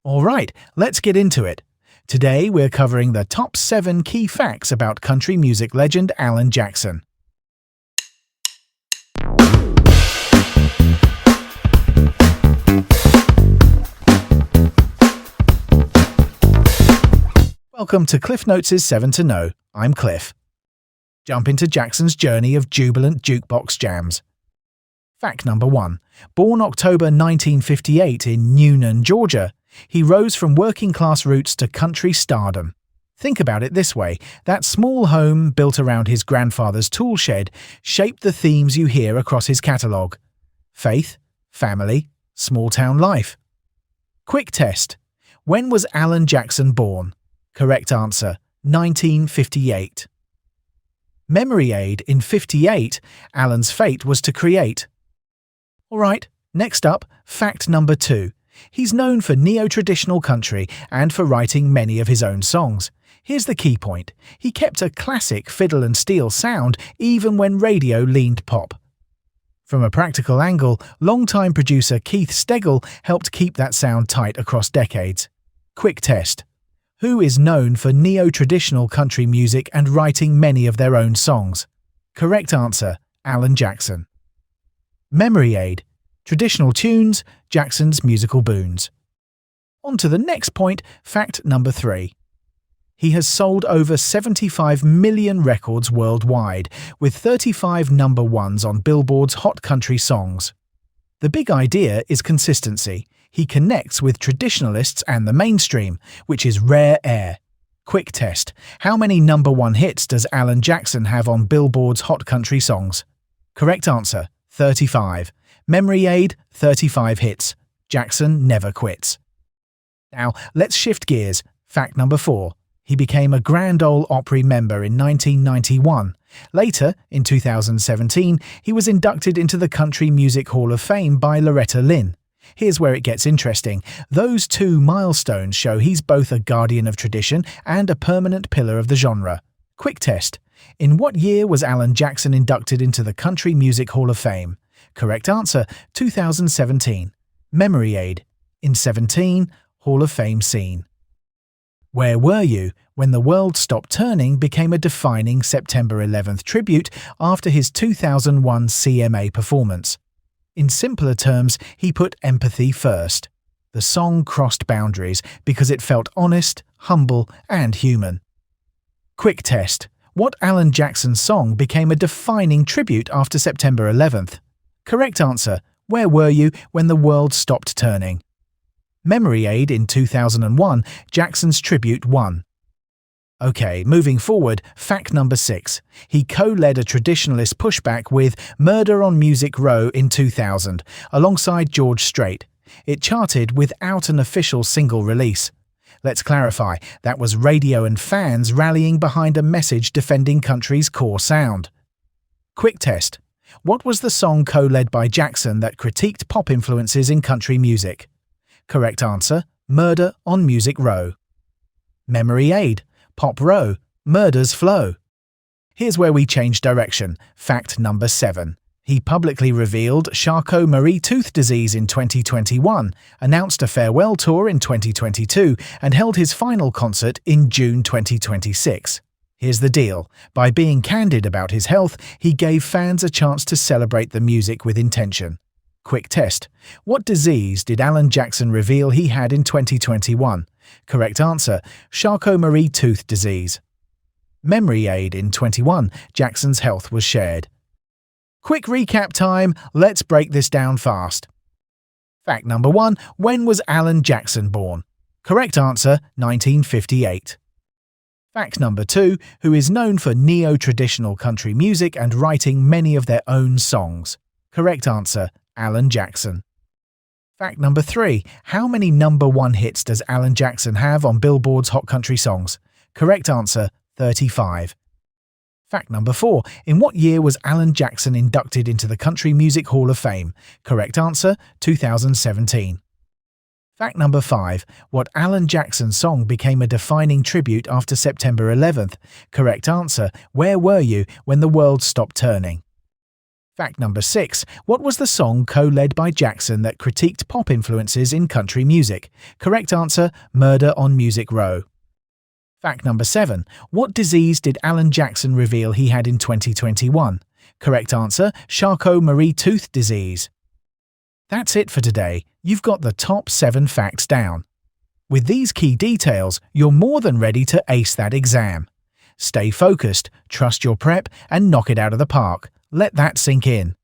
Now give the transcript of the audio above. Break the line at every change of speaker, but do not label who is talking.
Alright, let's get into it. Today we're covering the top 7 key facts about country music legend Alan Jackson. Welcome to Cliff Notes' 7 to Know. I'm Cliff. Jump into Jackson's journey of jubilant jukebox jams. Fact number 1. Born October 1958 in Newnan, Georgia, he rose from working-class roots to country stardom. Think about it this way: that small home built around his grandfather's tool shed shaped the themes you hear across his catalogue. Faith, family, small-town life. Quick test. When was Alan Jackson born? Correct answer, 1958. Memory aid. In 58, Alan's fate was to create. Alright, next up, fact number 2. He's known for neo-traditional country and for writing many of his own songs. Here's the key point: he kept a classic fiddle and steel sound even when radio leaned pop. From a practical angle, longtime producer Keith Stegall helped keep that sound tight across decades. Quick test. Who is known for neo-traditional country music and writing many of their own songs? Correct answer, Alan Jackson. Memory aid. Traditional tunes, Jackson's musical boons. On to the next point, fact number 3. He has sold over 75 million records worldwide, with 35 number ones on Billboard's Hot Country Songs. The big idea is consistency. He connects with traditionalists and the mainstream, which is rare air. Quick test. How many number 1 hits does Alan Jackson have on Billboard's Hot Country Songs? Correct answer, 35. Memory aid, 35 hits. Jackson never quits. Now, let's shift gears. Fact number 4. He became a Grand Ole Opry member in 1991. Later, in 2017, he was inducted into the Country Music Hall of Fame by Loretta Lynn. Here's where it gets interesting. Those two milestones show he's both a guardian of tradition and a permanent pillar of the genre. Quick test. In what year was Alan Jackson inducted into the Country Music Hall of Fame? Correct answer, 2017. Memory aid. In 17, Hall of Fame scene. Where Were You When the World Stopped Turning became a defining September 11th tribute after his 2001 CMA performance. In simpler terms, he put empathy first. The song crossed boundaries because it felt honest, humble, and human. Quick test. What Alan Jackson song became a defining tribute after September 11th? Correct answer, Where Were You When the World Stopped Turning? Memory aid. In 2001, Jackson's tribute won. Okay, moving forward, fact number 6. He co-led a traditionalist pushback with Murder on Music Row in 2000, alongside George Strait. It charted without an official single release. Let's clarify, that was radio and fans rallying behind a message defending country's core sound. Quick test. What was the song co-led by Jackson that critiqued pop influences in country music? Correct answer, Murder on Music Row. Memory aid. Pop Row, Murder's Flow. Here's where we change direction. Fact number 7. He publicly revealed Charcot-Marie tooth disease in 2021, announced a farewell tour in 2022, and held his final concert in June 2026. Here's the deal. By being candid about his health, he gave fans a chance to celebrate the music with intention. Quick test. What disease did Alan Jackson reveal he had in 2021? Correct answer, Charcot-Marie tooth disease. Memory aid. In 21, Jackson's health was shared. Quick recap time, let's break this down fast. Fact number 1. When was Alan Jackson born? Correct answer, 1958. Fact number 2. Who is known for neo-traditional country music and writing many of their own songs? Correct answer, Alan Jackson. Fact number 3. How many number 1 hits does Alan Jackson have on Billboard's Hot Country Songs? Correct answer, 35. Fact number 4. In what year was Alan Jackson inducted into the Country Music Hall of Fame? Correct answer, 2017. Fact number 5. What Alan Jackson song became a defining tribute after September 11th? Correct answer, Where Were You When the World Stopped Turning? Fact number 6. What was the song co-led by Jackson that critiqued pop influences in country music? Correct answer, Murder on Music Row. Fact number 7. What disease did Alan Jackson reveal he had in 2021? Correct answer, Charcot-Marie-Tooth disease. That's it for today. You've got the top 7 facts down. With these key details, you're more than ready to ace that exam. Stay focused, trust your prep, and knock it out of the park. Let that sink in.